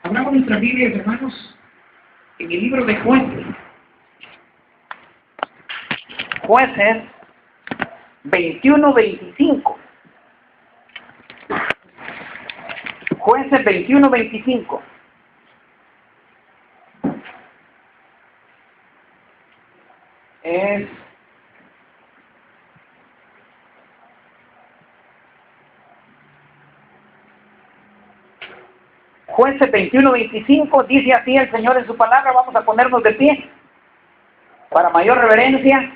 Abramos nuestras Biblias, hermanos, en el libro de Jueces. Jueces 21-25. Jueces 21-25. Es Jueces 21-25, dice así el Señor en su palabra. Vamos a ponernos de pie para mayor reverencia.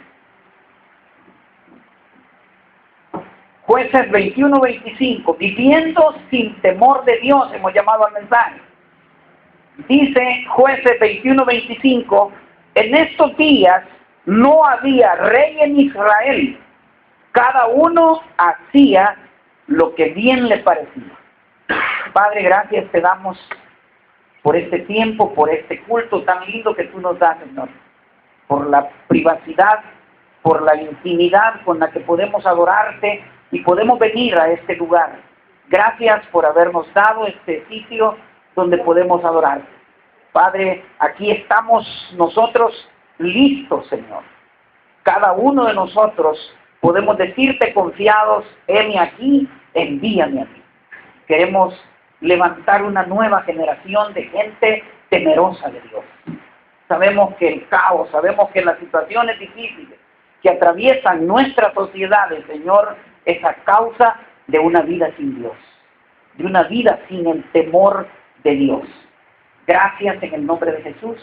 Jueces 21-25, viviendo sin temor de Dios, hemos llamado al mensaje. Dice Jueces 21-25, en estos días no había rey en Israel, cada uno hacía lo que bien le parecía. Padre, gracias te damos por este tiempo, por este culto tan lindo que tú nos das, Señor, por la privacidad, por la intimidad con la que podemos adorarte y podemos venir a este lugar. Gracias por habernos dado este sitio donde podemos adorarte. Padre, aquí estamos nosotros listos, Señor. Cada uno de nosotros podemos decirte confiados, heme aquí, envíame a mí. Queremos levantar una nueva generación de gente temerosa de Dios. Sabemos que el caos, sabemos que las situaciones difíciles que atraviesan nuestras sociedades, Señor, es a causa de una vida sin Dios, de una vida sin el temor de Dios. Gracias en el nombre de Jesús.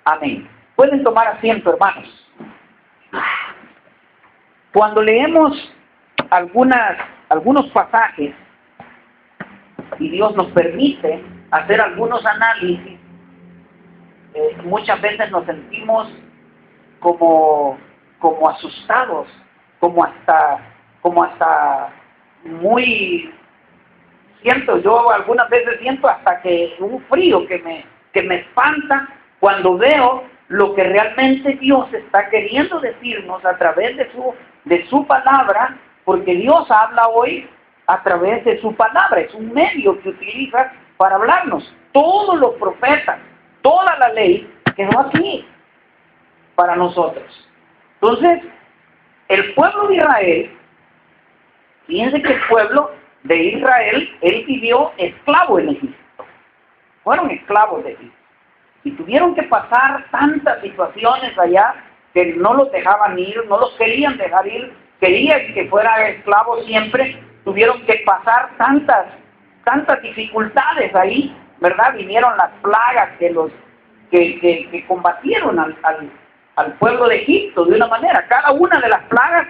Amén. Pueden tomar asiento, hermanos. Cuando leemos algunos pasajes y Dios nos permite hacer algunos análisis, muchas veces nos sentimos como asustados, como hasta muy, yo algunas veces siento hasta que un frío que me espanta cuando veo lo que realmente Dios está queriendo decirnos a través de su palabra, porque Dios habla hoy a través de su palabra, es un medio que utiliza para hablarnos. Todos los profetas, toda la ley quedó aquí para nosotros. Entonces, el pueblo de Israel, fíjense que el pueblo de Israel, él vivió esclavo en Egipto. Fueron esclavos de Egipto. Y tuvieron que pasar tantas situaciones allá que no los dejaban ir, no los querían dejar ir, querían que fuera esclavo siempre. Tuvieron que pasar tantas dificultades ahí, ¿verdad? Vinieron las plagas que combatieron al pueblo de Egipto de una manera. Cada una de las plagas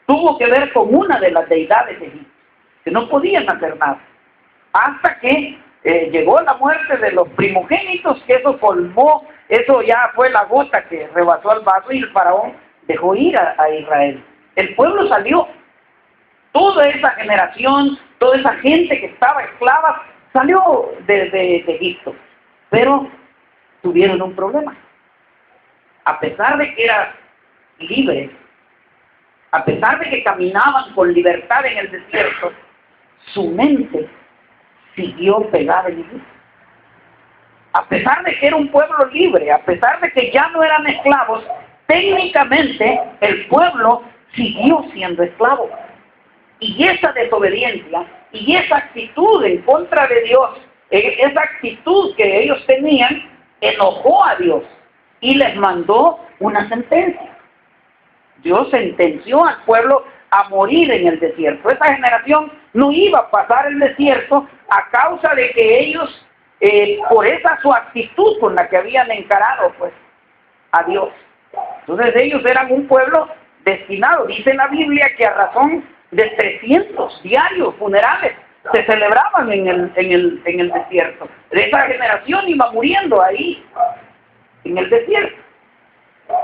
tuvo que ver con una de las deidades de Egipto, que no podían hacer nada. Hasta que llegó la muerte de los primogénitos, que eso colmó, eso ya fue la gota que rebasó el vaso y el faraón dejó ir a Israel. El pueblo salió. Toda esa generación, toda esa gente que estaba esclava, salió de Egipto. Pero tuvieron un problema. A pesar de que eran libres, a pesar de que caminaban con libertad en el desierto, su mente siguió pegada en Egipto. A pesar de que era un pueblo libre, a pesar de que ya no eran esclavos, técnicamente el pueblo siguió siendo esclavo. Y esa desobediencia y esa actitud en contra de Dios, esa actitud que ellos tenían, enojó a Dios y les mandó una sentencia. Dios sentenció al pueblo a morir en el desierto. Esa generación no iba a pasar el desierto a causa de que ellos, por esa su actitud con la que habían encarado pues a Dios. Entonces ellos eran un pueblo destinado. Dice la Biblia que a razón de 300 diarios funerales se celebraban en el desierto. Esa generación iba muriendo ahí, en el desierto.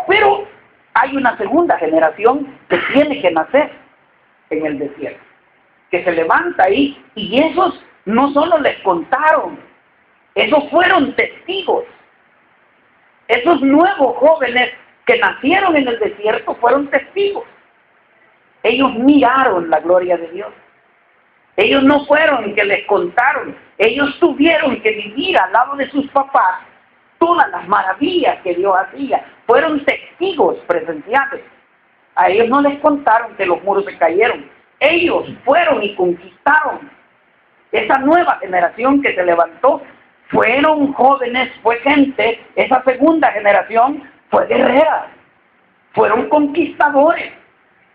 Pero hay una segunda generación que tiene que nacer en el desierto, que se levanta ahí, y esos no solo les contaron, esos fueron testigos. Esos nuevos jóvenes que nacieron en el desierto fueron testigos. Ellos miraron la gloria de Dios. Ellos no fueron que les contaron. Ellos tuvieron que vivir al lado de sus papás todas las maravillas que Dios hacía. Fueron testigos presenciales. A ellos no les contaron que los muros se cayeron. Ellos fueron y conquistaron. Esa nueva generación que se levantó fueron jóvenes, fue gente. Esa segunda generación fue guerrera. Fueron conquistadores.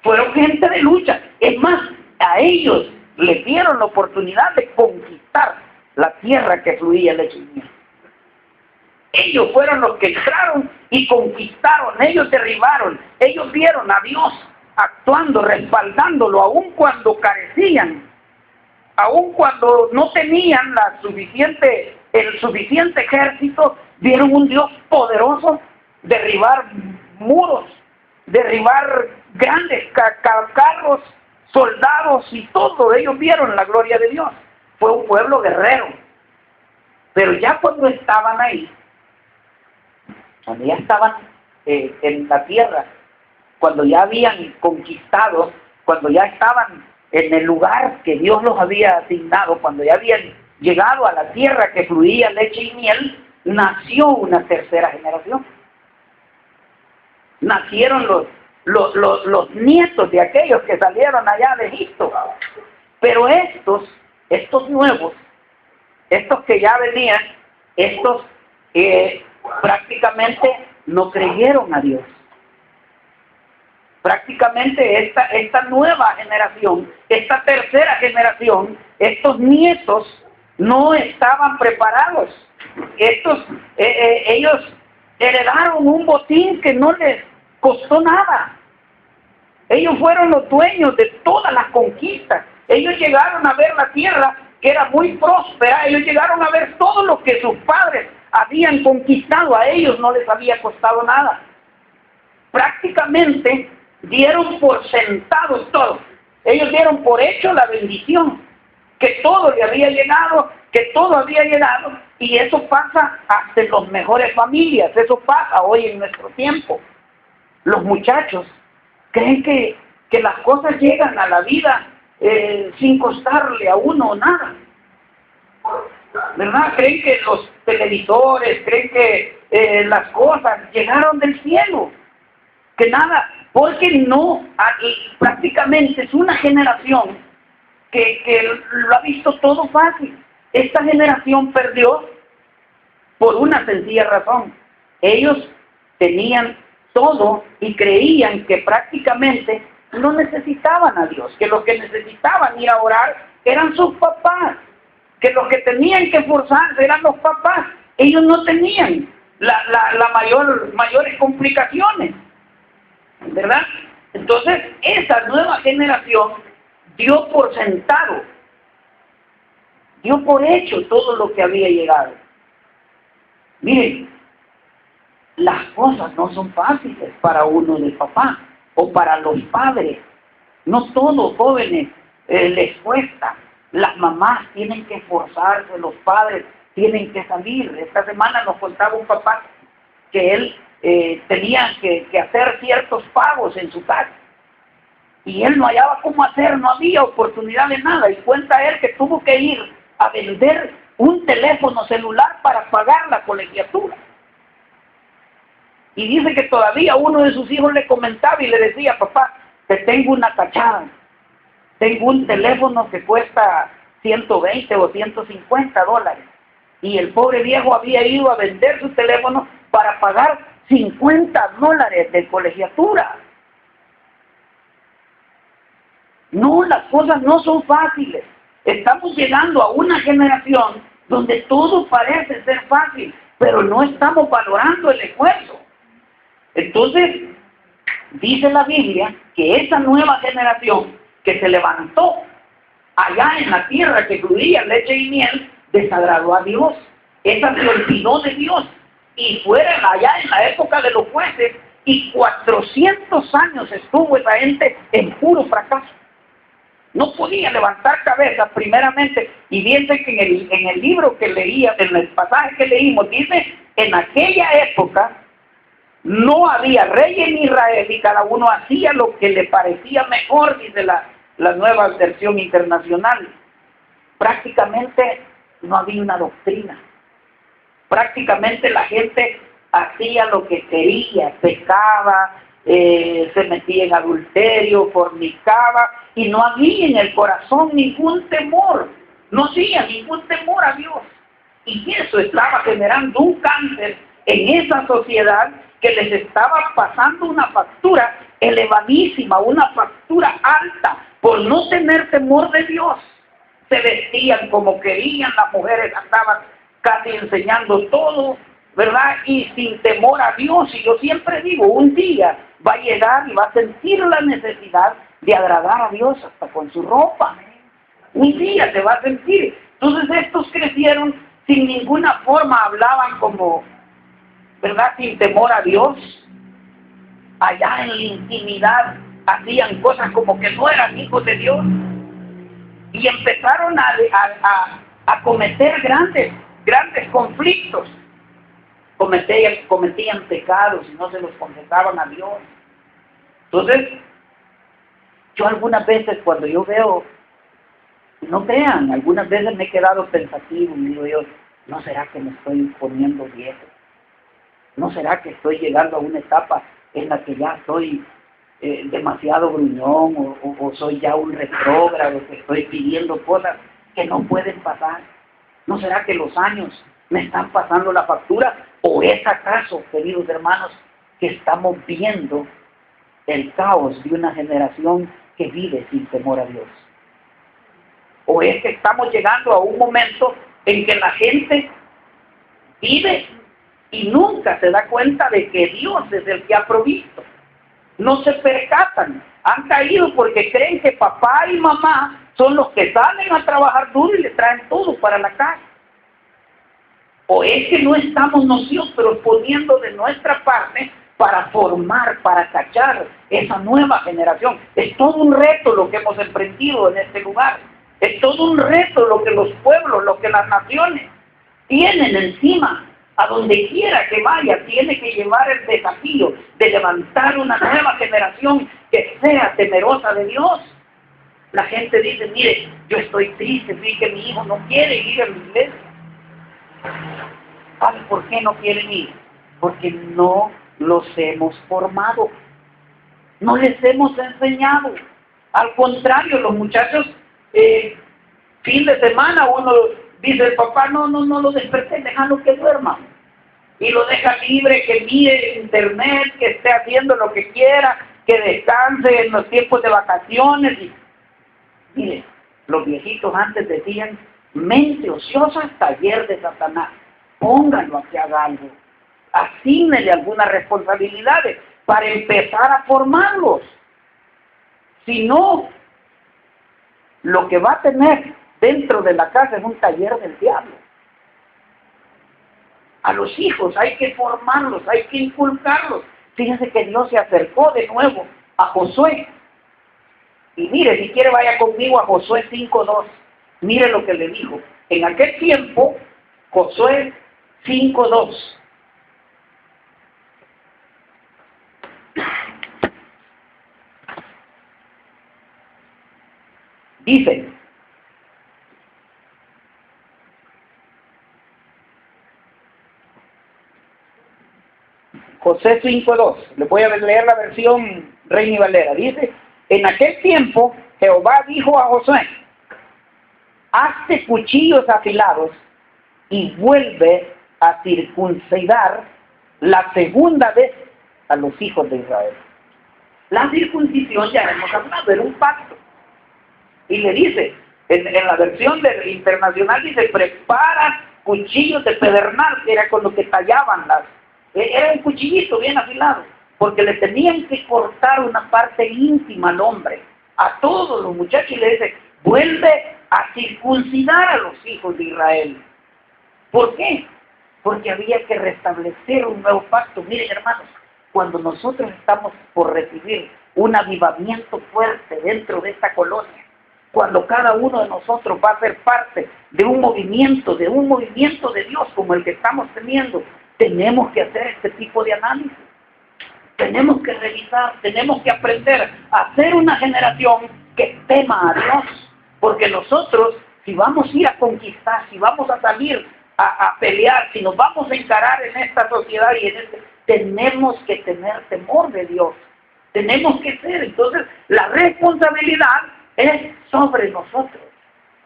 Fueron gente de lucha. Es más, a ellos les dieron la oportunidad de conquistar la tierra que fluía leche y miel. Ellos fueron los que entraron y conquistaron, ellos derribaron, ellos vieron a Dios actuando, respaldándolo, aun cuando carecían, aun cuando no tenían el suficiente ejército, vieron un Dios poderoso derribar muros, derribar grandes carros, soldados y todo. Ellos vieron la gloria de Dios. Fue un pueblo guerrero. Pero ya cuando estaban ahí, cuando ya estaban en la tierra, cuando ya habían conquistado, cuando ya estaban en el lugar que Dios los había asignado, cuando ya habían llegado a la tierra que fluía leche y miel, nació una tercera generación. Nacieron los nietos de aquellos que salieron allá de Egipto. Pero estos nuevos, estos que ya venían, estos prácticamente no creyeron a Dios. Prácticamente esta nueva generación, esta tercera generación, estos nietos no estaban preparados. Ellos heredaron un botín que no les costó nada. Ellos fueron los dueños de todas las conquistas. Ellos llegaron a ver la tierra que era muy próspera. Ellos llegaron a ver todo lo que sus padres habían conquistado. A ellos no les había costado nada. Prácticamente dieron por sentado todo. Ellos dieron por hecho la bendición, que todo le había llegado, que todo había llegado. Y eso pasa hasta en las mejores familias. Eso pasa hoy en nuestro tiempo. Los muchachos creen que las cosas llegan a la vida sin costarle a uno nada. ¿Verdad? Creen que los televisores, creen que las cosas llegaron del cielo. Que nada, porque no, prácticamente es una generación que lo ha visto todo fácil. Esta generación perdió por una sencilla razón. Ellos tenían todo y creían que prácticamente no necesitaban a Dios, que los que necesitaban ir a orar eran sus papás, que los que tenían que esforzarse eran los papás. Ellos no tenían mayores complicaciones, ¿verdad? Entonces esa nueva generación dio por sentado, dio por hecho todo lo que había llegado. Miren, las cosas no son fáciles para uno de papá o para los padres. No todos jóvenes les cuesta. Las mamás tienen que esforzarse, los padres tienen que salir. Esta semana nos contaba un papá que él tenía que hacer ciertos pagos en su casa. Y él no hallaba cómo hacer, no había oportunidad de nada. Y cuenta él que tuvo que ir a vender un teléfono celular para pagar la colegiatura. Y dice que todavía uno de sus hijos le comentaba y le decía: papá, te tengo una tachada. Tengo un teléfono que cuesta 120 o 150 dólares. Y el pobre viejo había ido a vender su teléfono para pagar 50 dólares de colegiatura. No, las cosas no son fáciles. Estamos llegando a una generación donde todo parece ser fácil, pero no estamos valorando el esfuerzo. Entonces, dice la Biblia que esa nueva generación que se levantó allá en la tierra que fluía leche y miel, desagradó a Dios. Esa se olvidó de Dios. Y fueron allá en la época de los jueces, y 400 años estuvo esa gente en puro fracaso. No podía levantar cabeza primeramente. Y dice que en el libro que leía, en el pasaje que leímos, dice: en aquella época no había rey en Israel y cada uno hacía lo que le parecía mejor, dice la nueva versión internacional. prácticamente no había una doctrina. Prácticamente la gente hacía lo que quería, pecaba, se metía en adulterio, fornicaba, y no había en el corazón ningún temor, no había ningún temor a Dios. Y eso estaba generando un cáncer en esa sociedad que les estaba pasando una factura elevadísima, una factura alta, por no tener temor de Dios. Se vestían como querían, las mujeres andaban casi enseñando todo, ¿verdad? Y sin temor a Dios. Y yo siempre digo, un día va a llegar y va a sentir la necesidad de agradar a Dios hasta con su ropa. Un día se va a sentir. Entonces estos crecieron sin ninguna forma, hablaban como, ¿verdad? Sin temor a Dios. Allá en la intimidad hacían cosas como que no eran hijos de Dios. Y empezaron a cometer grandes conflictos. Cometían pecados y no se los confesaban a Dios. Entonces, yo algunas veces cuando yo veo, no crean, algunas veces me he quedado pensativo y digo yo, ¿no será que me estoy poniendo viejo? ¿No será que estoy llegando a una etapa en la que ya soy demasiado gruñón o soy ya un retrógrado que estoy pidiendo cosas que no pueden pasar? ¿No será que los años me están pasando la factura? ¿O es acaso, queridos hermanos, que estamos viendo el caos de una generación que vive sin temor a Dios? ¿O es que estamos llegando a un momento en que la gente vive y nunca se da cuenta de que Dios es el que ha provisto? No se percatan, han caído porque creen que papá y mamá son los que salen a trabajar duro y le traen todo para la casa. ¿O es que no estamos nosotros poniendo de nuestra parte para formar, para cachar esa nueva generación? Es todo un reto lo que hemos emprendido en este lugar. Es todo un reto lo que los pueblos, lo que las naciones tienen encima. A donde quiera que vaya, tiene que llevar el desafío de levantar una nueva generación que sea temerosa de Dios. La gente dice, mire, yo estoy triste, vi que mi hijo no quiere ir a la iglesia. ¿Sabe por qué no quieren ir? Porque no los hemos formado. No les hemos enseñado. Al contrario, los muchachos, fin de semana, uno dice, el papá, no lo desperté, déjalo que duerma. Y lo deja libre, que mire internet, que esté haciendo lo que quiera, que descanse en los tiempos de vacaciones. Y, mire, los viejitos antes decían, mente ociosa, taller de Satanás. Pónganlo a que haga algo. Asígnele algunas responsabilidades para empezar a formarlos. Si no, lo que va a tener dentro de la casa es un taller del diablo. A los hijos hay que formarlos, hay que inculcarlos. Fíjense que Dios se acercó de nuevo a Josué. Y mire, si quiere vaya conmigo a Josué 5:2. Mire lo que le dijo. En aquel tiempo, Josué 5:2. Dice, Josué 5:2, le voy a leer la versión Reina y Valera. Dice, en aquel tiempo Jehová dijo a Josué, hazte cuchillos afilados y vuelve a circuncidar la segunda vez a los hijos de Israel. La circuncisión, ya hemos hablado, era un pacto. Y le dice, en la versión internacional dice, prepara cuchillos de pedernal, que era con lo que tallaban era un cuchillito bien afilado, porque le tenían que cortar una parte íntima al hombre, a todos los muchachos, y le dice, vuelve a circuncidar a los hijos de Israel. ¿Por qué? Porque había que restablecer un nuevo pacto. Miren, hermanos, cuando nosotros estamos por recibir un avivamiento fuerte dentro de esta colonia, cuando cada uno de nosotros va a ser parte de un movimiento de Dios como el que estamos teniendo, tenemos que hacer este tipo de análisis. Tenemos que revisar, tenemos que aprender a ser una generación que tema a Dios, porque nosotros si vamos a ir a conquistar, si vamos a salir a pelear, si nos vamos a encarar en esta sociedad y en tenemos que tener temor de Dios. Tenemos que ser. Entonces, la responsabilidad es sobre nosotros.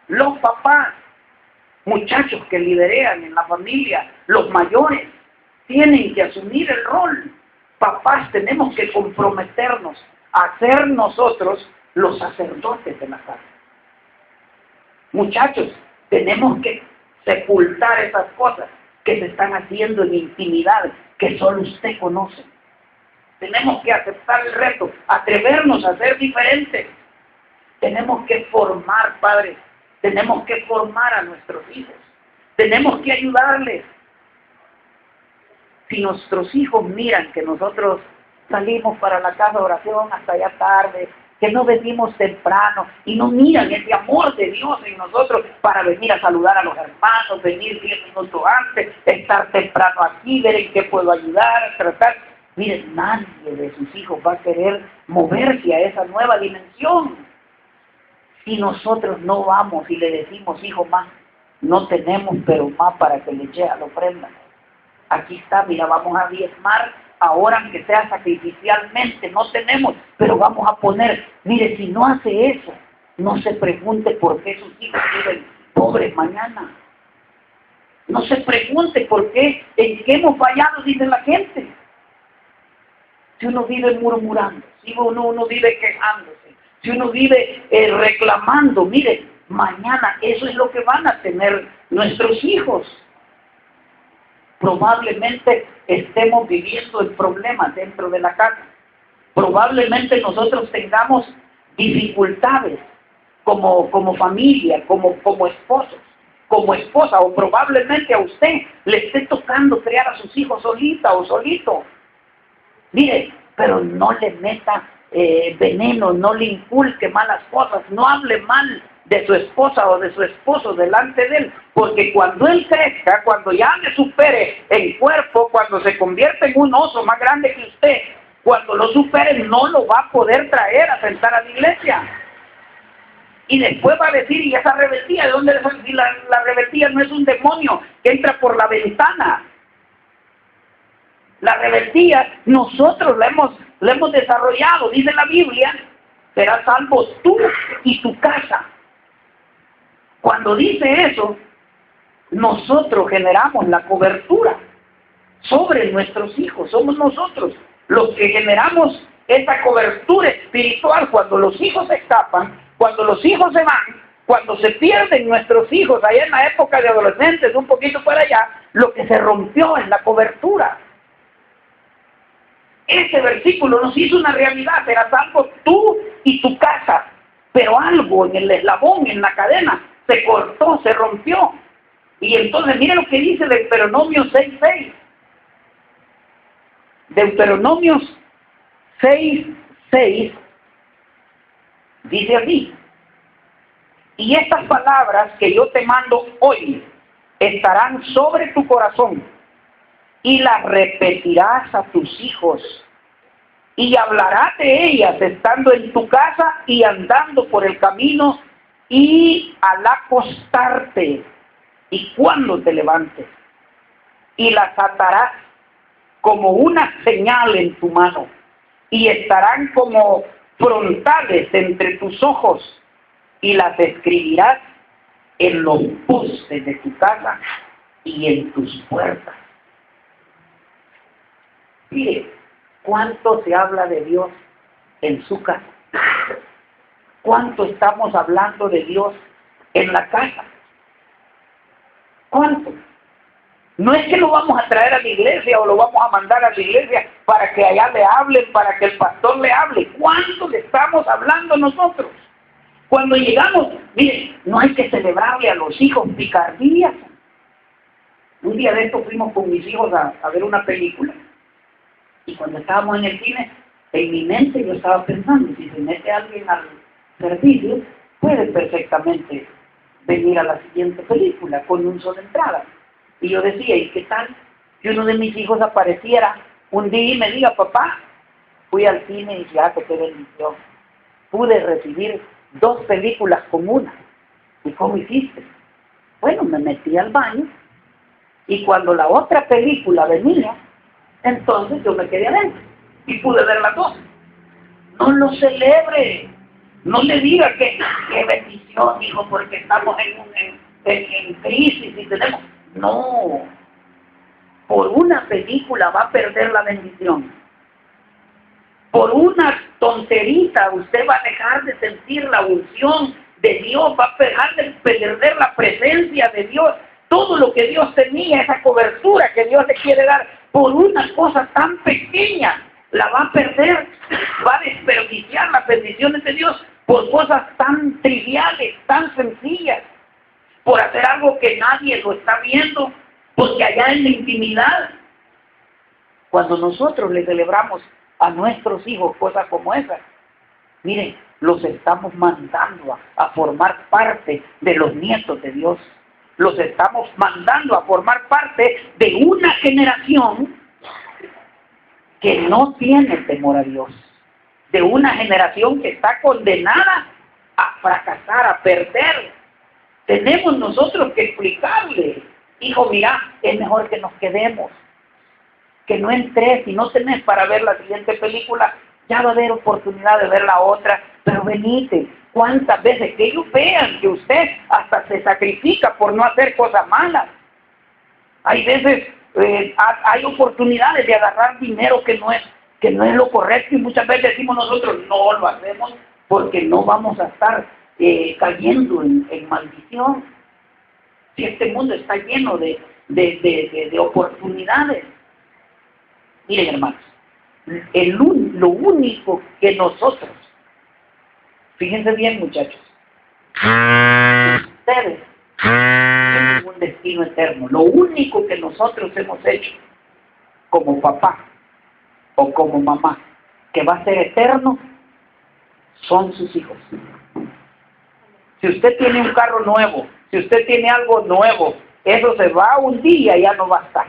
Los papás, muchachos que liderean en la familia, los mayores, tienen que asumir el rol. Papás, tenemos que comprometernos a ser nosotros los sacerdotes de la casa. Muchachos, tenemos que sepultar esas cosas que se están haciendo en intimidad, que solo usted conoce. Tenemos que aceptar el reto, atrevernos a ser diferentes. Tenemos que formar, padres, tenemos que formar a nuestros hijos. Tenemos que ayudarles. Si nuestros hijos miran que nosotros salimos para la casa de oración hasta allá tarde, que no venimos temprano y no miran ese amor de Dios en nosotros para venir a saludar a los hermanos, venir 10 minutos antes, estar temprano aquí, ver en qué puedo ayudar, tratar. Miren, nadie de sus hijos va a querer moverse a esa nueva dimensión. Si nosotros no vamos y le decimos, hijo, más, no tenemos, pero más para que le eche a la ofrenda. Aquí está, mira, vamos a diezmar, ahora aunque sea sacrificialmente, no tenemos, pero vamos a poner. Mire, si no hace eso, no se pregunte por qué sus hijos viven pobres mañana. No se pregunte por qué, en qué hemos fallado, dice la gente. Si uno vive murmurando, si uno vive quejándose, si uno vive reclamando, mire, mañana eso es lo que van a tener nuestros hijos. Probablemente estemos viviendo el problema dentro de la casa. Probablemente nosotros tengamos dificultades como familia, como esposos, como esposa, o probablemente a usted le esté tocando criar a sus hijos solita o solito. Mire, pero no le meta veneno, no le inculque malas cosas, no hable mal de su esposa o de su esposo delante de él, porque cuando él crezca, cuando ya le supere en cuerpo, cuando se convierte en un oso más grande que usted, cuando lo supere no lo va a poder traer a sentar a la iglesia. Y después va a decir, ¿y esa rebeldía de dónde le sale? Si la rebeldía no es un demonio que entra por la ventana. La rebeldía nosotros la hemos desarrollado, dice la Biblia, serás salvo tú y tu casa. Cuando dice eso, nosotros generamos la cobertura sobre nuestros hijos. Somos nosotros los que generamos esa cobertura espiritual cuando los hijos se escapan, cuando los hijos se van, cuando se pierden nuestros hijos allá en la época de adolescentes, un poquito para allá, lo que se rompió es la cobertura. Ese versículo nos hizo una realidad, serás salvo tú y tu casa, pero algo en el eslabón, en la cadena, se cortó, se rompió. Y entonces mire lo que dice Deuteronomio 6:6. Deuteronomio 6:6 dice así: y estas palabras que yo te mando hoy estarán sobre tu corazón, y las repetirás a tus hijos, y hablarás de ellas estando en tu casa y andando por el camino, y al acostarte, y cuando te levantes, y las atarás como una señal en tu mano, y estarán como frontales entre tus ojos, y las escribirás en los postes de tu casa y en tus puertas. Mire, ¿cuánto se habla de Dios en su casa? ¿Cuánto estamos hablando de Dios en la casa? ¿Cuánto? No es que lo vamos a traer a la iglesia o lo vamos a mandar a la iglesia para que allá le hablen, para que el pastor le hable. ¿Cuánto le estamos hablando nosotros? Cuando llegamos, miren, no hay que celebrarle a los hijos picardías. Un día de esto fuimos con mis hijos a ver una película. Y cuando estábamos en el cine, en mi mente yo estaba pensando, si se mete alguien al servicio, puede perfectamente venir a la siguiente película con un solo entrada. Y yo decía, ¿y qué tal que uno de mis hijos apareciera un día y me diga, papá, fui al cine y ya que te bendición, pude recibir 2 películas con una? ¿Y cómo hiciste? Bueno, me metí al baño y cuando la otra película venía, entonces yo me quedé adentro y pude ver las dos. No lo celebre, no le diga que qué bendición, hijo, porque estamos en crisis y tenemos... No, por una película va a perder la bendición. Por una tonterita usted va a dejar de sentir la unción de Dios, va a dejar de perder la presencia de Dios. Todo lo que Dios tenía, esa cobertura que Dios le quiere dar, por una cosa tan pequeña, la va a perder. Va a desperdiciar las bendiciones de Dios por cosas tan triviales, tan sencillas, por hacer algo que nadie lo está viendo, porque allá en la intimidad, cuando nosotros le celebramos a nuestros hijos cosas como esas, miren, los estamos mandando a formar parte de los nietos de Dios. Los estamos mandando a formar parte de una generación que no tiene temor a Dios, de una generación que está condenada a fracasar, a perder. Tenemos nosotros que explicarle, hijo, mira, es mejor que nos quedemos, que no entres, si no tenés para ver la siguiente película, ya va a haber oportunidad de ver la otra, pero venite. ¿Cuántas veces que ellos vean que usted hasta se sacrifica por no hacer cosas malas? Hay veces, hay oportunidades de agarrar dinero que no es lo correcto y muchas veces decimos nosotros, no lo hacemos porque no vamos a estar cayendo en maldición. Si este mundo está lleno de oportunidades. Miren, hermanos, lo único que nosotros, fíjense bien, muchachos, ustedes tienen un destino eterno. Lo único que nosotros hemos hecho como papá o como mamá que va a ser eterno son sus hijos. Si usted tiene un carro nuevo, si usted tiene algo nuevo, eso se va un día y ya no va a estar.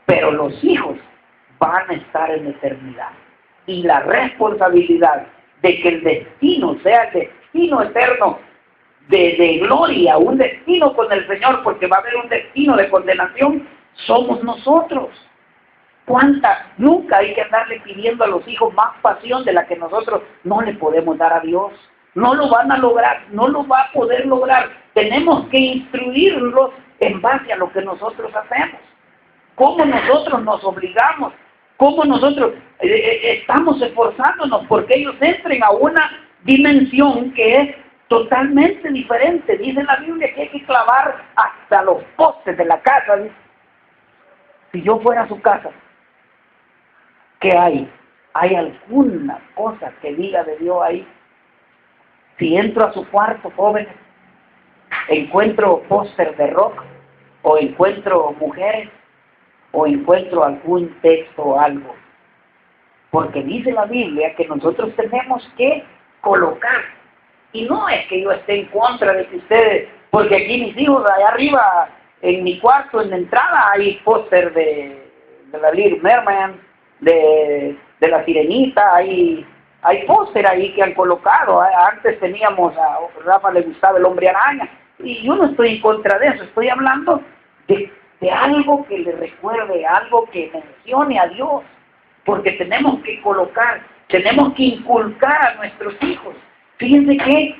Pero los hijos van a estar en eternidad. Y la responsabilidad de que el destino sea el destino eterno de gloria, un destino con el Señor, porque va a haber un destino de condenación, somos nosotros. Nunca hay que andarle pidiendo a los hijos más pasión de la que nosotros no le podemos dar a Dios. No lo van a lograr, no lo va a poder lograr. Tenemos que instruirlos en base a lo que nosotros hacemos. Cómo nosotros nos obligamos, cómo nosotros estamos esforzándonos porque ellos entren a una dimensión que es totalmente diferente. Dice la Biblia que hay que clavar hasta los postes de la casa. Si yo fuera a su casa, ¿qué hay? ¿Hay alguna cosa que diga de Dios ahí? Si entro a su cuarto, jóvenes, encuentro póster de rock, o encuentro mujeres, o encuentro algún texto o algo. Porque dice la Biblia que nosotros tenemos que colocar. Y no es que yo esté en contra de que ustedes, porque aquí mis hijos, allá arriba, en mi cuarto, en la entrada, hay póster de la Little Mermaid, de la Sirenita, hay póster ahí que han colocado. Antes teníamos, a Rafa le gustaba el Hombre Araña, y yo no estoy en contra de eso, estoy hablando de algo que le recuerde, algo que mencione a Dios, porque tenemos que colocar, tenemos que inculcar a nuestros hijos. Fíjense que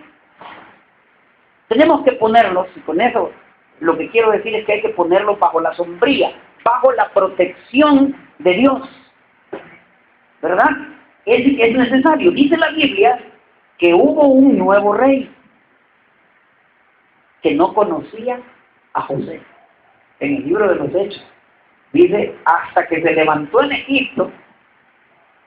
tenemos que ponerlos, y con eso lo que quiero decir es que hay que ponerlos bajo la sombría, bajo la protección de Dios, ¿verdad? Es necesario. Dice la Biblia que hubo un nuevo rey que no conocía a José. En el libro de los Hechos dice, hasta que se levantó en Egipto,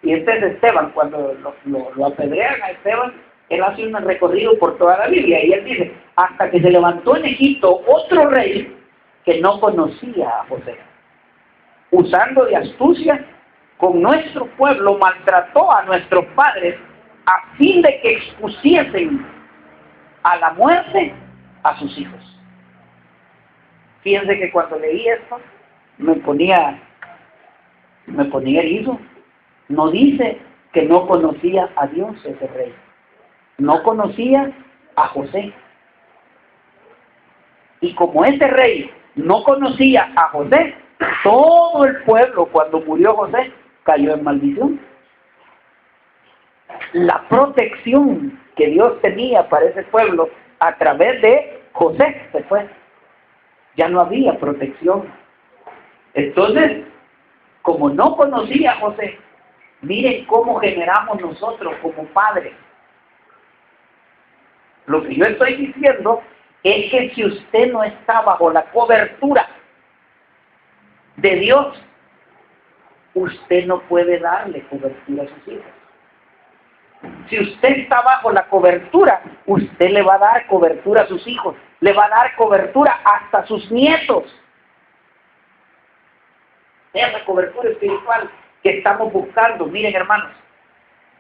y este es Esteban, cuando lo apedrean a Esteban, él hace un recorrido por toda la Biblia, y él dice, hasta que se levantó en Egipto otro rey que no conocía a José. Usando de astucia, con nuestro pueblo maltrató a nuestros padres a fin de que expusiesen a la muerte a sus hijos. Fíjense que cuando leí esto, me ponía erizo. No dice que no conocía a Dios ese rey. No conocía a José. Y como ese rey no conocía a José, todo el pueblo, cuando murió José, cayó en maldición. La protección que Dios tenía para ese pueblo a través de José se fue. Ya no había protección. Entonces, como no conocía a José, miren cómo generamos nosotros como padres. Lo que yo estoy diciendo es que si usted no está bajo la cobertura de Dios, usted no puede darle cobertura a sus hijos. Si usted está bajo la cobertura, usted le va a dar cobertura a sus hijos, le va a dar cobertura hasta a sus nietos. Esa cobertura espiritual que estamos buscando. Miren, hermanos,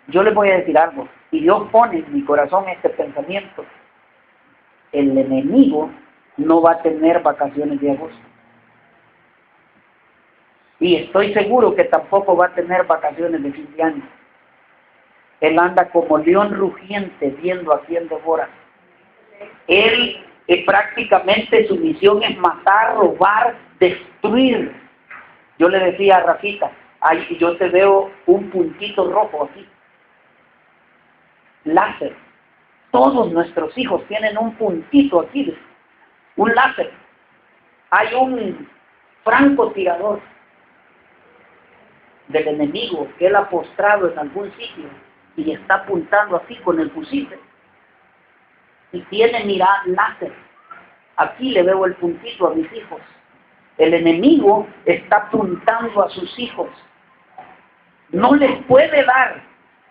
yo les voy a decir algo, y Dios pone en mi corazón este pensamiento. El enemigo no va a tener vacaciones de agosto. Y estoy seguro que tampoco va a tener vacaciones de fin de año. Él anda como león rugiente viendo a quién devora. Él prácticamente su misión es matar, robar, destruir. Yo le decía a Rafita, ay, yo te veo un puntito rojo aquí. Láser. Todos nuestros hijos tienen un puntito aquí, un láser. Hay un francotirador del enemigo que él ha postrado en algún sitio y está apuntando así con el fusil. Y tiene mirada láser. Aquí le veo el puntito a mis hijos. El enemigo está apuntando a sus hijos. No les puede dar,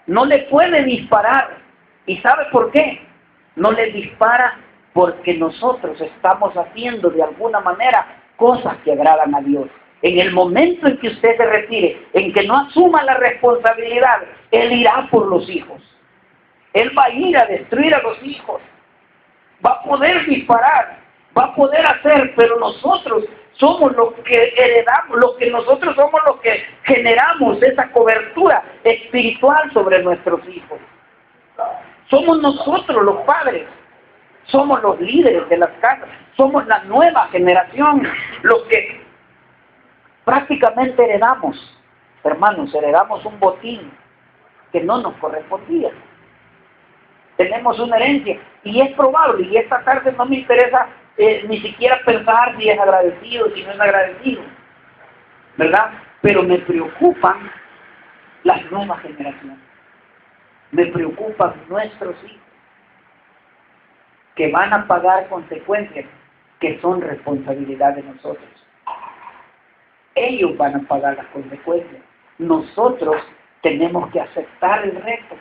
no le puede disparar. ¿Y sabe por qué? No les dispara porque nosotros estamos haciendo de alguna manera cosas que agradan a Dios. En el momento en que usted se retire, en que no asuma la responsabilidad, Él irá por los hijos. Él va a ir a destruir a los hijos. Va a poder disparar, va a poder hacer, pero nosotros somos los que heredamos, nosotros somos los que generamos esa cobertura espiritual sobre nuestros hijos. Somos nosotros los padres, somos los líderes de las casas, somos la nueva generación, los que prácticamente heredamos, hermanos, heredamos un botín que no nos correspondía. Tenemos una herencia y es probable, y esta tarde no me interesa ni siquiera pensar si es agradecido, si no es agradecido, ¿verdad? Pero me preocupan las nuevas generaciones. Me preocupan nuestros hijos, que van a pagar consecuencias que son responsabilidad de nosotros. Ellos van a pagar las consecuencias. Nosotros tenemos que aceptar el reto.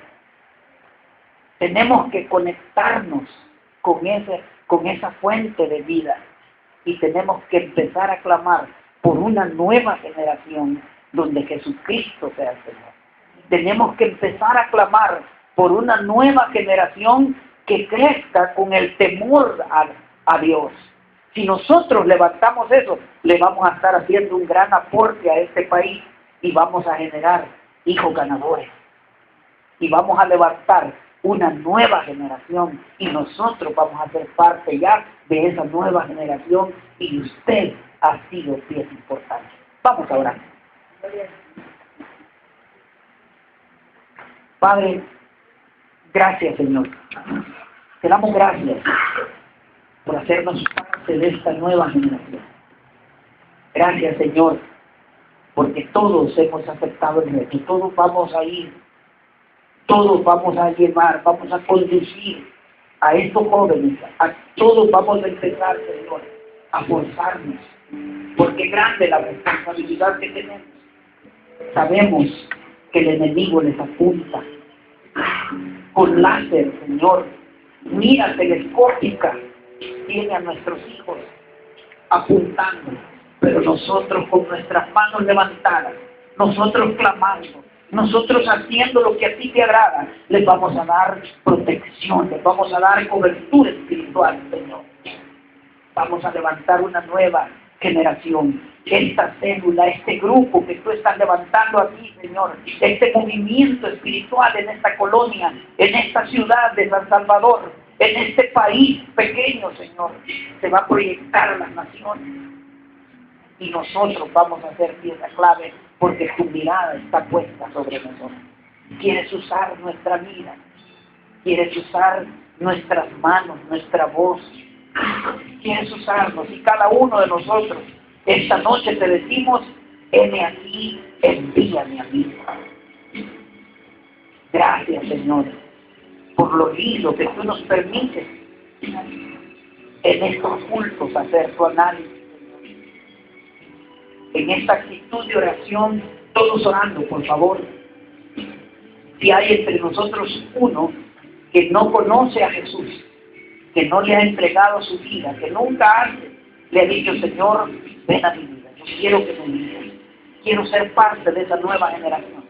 Tenemos que conectarnos con esa fuente de vida. Y tenemos que empezar a clamar por una nueva generación donde Jesucristo sea el Señor. Tenemos que empezar a clamar por una nueva generación que crezca con el temor a Dios. Si nosotros levantamos eso, le vamos a estar haciendo un gran aporte a este país y vamos a generar hijos ganadores. Y vamos a levantar una nueva generación y nosotros vamos a ser parte ya de esa nueva generación y usted ha sido pieza importante. Vamos a orar. Padre, gracias, Señor. Te damos gracias por hacernos parte de esta nueva generación. Gracias, Señor, porque todos hemos aceptado el reto, todos vamos a ir, todos vamos a llevar, vamos a conducir a estos jóvenes, a todos vamos a empezar, Señor, a forzarnos, porque grande la responsabilidad que tenemos. Sabemos que el enemigo les apunta con láser, Señor, mira telescópica, tiene a nuestros hijos apuntando, pero nosotros con nuestras manos levantadas, nosotros clamando, nosotros haciendo lo que a ti te agrada, les vamos a dar protección, les vamos a dar cobertura espiritual, Señor. Vamos a levantar una nueva generación. Esta célula, este grupo que tú estás levantando aquí, Señor, este movimiento espiritual en esta colonia, en esta ciudad de San Salvador, En este país pequeño, Señor, se va a proyectar a las naciones. Y nosotros vamos a ser pieza clave porque tu mirada está puesta sobre nosotros. Quieres usar nuestra vida. Quieres usar nuestras manos, nuestra voz. Quieres usarnos. Y cada uno de nosotros, esta noche te decimos, heme aquí, envíame a mí. Gracias, Señor, por lo lindo que tú nos permites en estos cultos hacer tu análisis. En esta actitud de oración, todos orando, por favor. Si hay entre nosotros uno que no conoce a Jesús, que no le ha entregado su vida, que nunca antes le ha dicho, Señor, ven a mi vida, yo quiero que me guíes, quiero ser parte de esa nueva generación.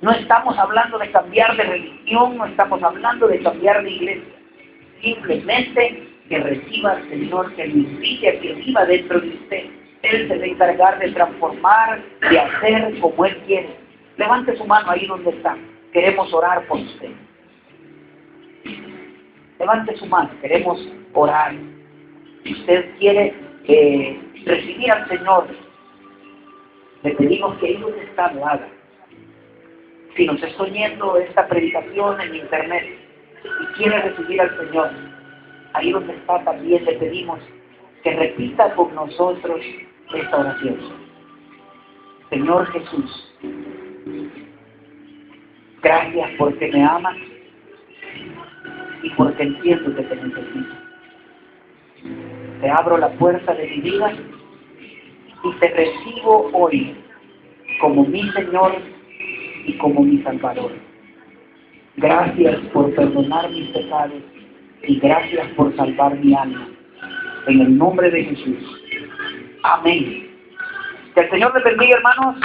No estamos hablando de cambiar de religión, no estamos hablando de cambiar de iglesia. Simplemente que reciba al Señor, que lo invite a que viva dentro de usted. Él se va a encargar de transformar, de hacer como Él quiere. Levante su mano ahí donde está. Queremos orar por usted. Levante su mano, queremos orar. Si usted quiere recibir al Señor, le pedimos que ahí donde está lo haga. Si nos está oyendo esta predicación en internet y quiere recibir al Señor, ahí donde está también le pedimos que repita con nosotros esta oración. Señor Jesús, gracias porque me amas y porque entiendo que te necesito. Te abro la puerta de mi vida y te recibo hoy como mi Señor y como mi Salvador. Gracias por perdonar mis pecados y gracias por salvar mi alma. En el nombre de Jesús. Amén. Que el Señor les bendiga, hermanos.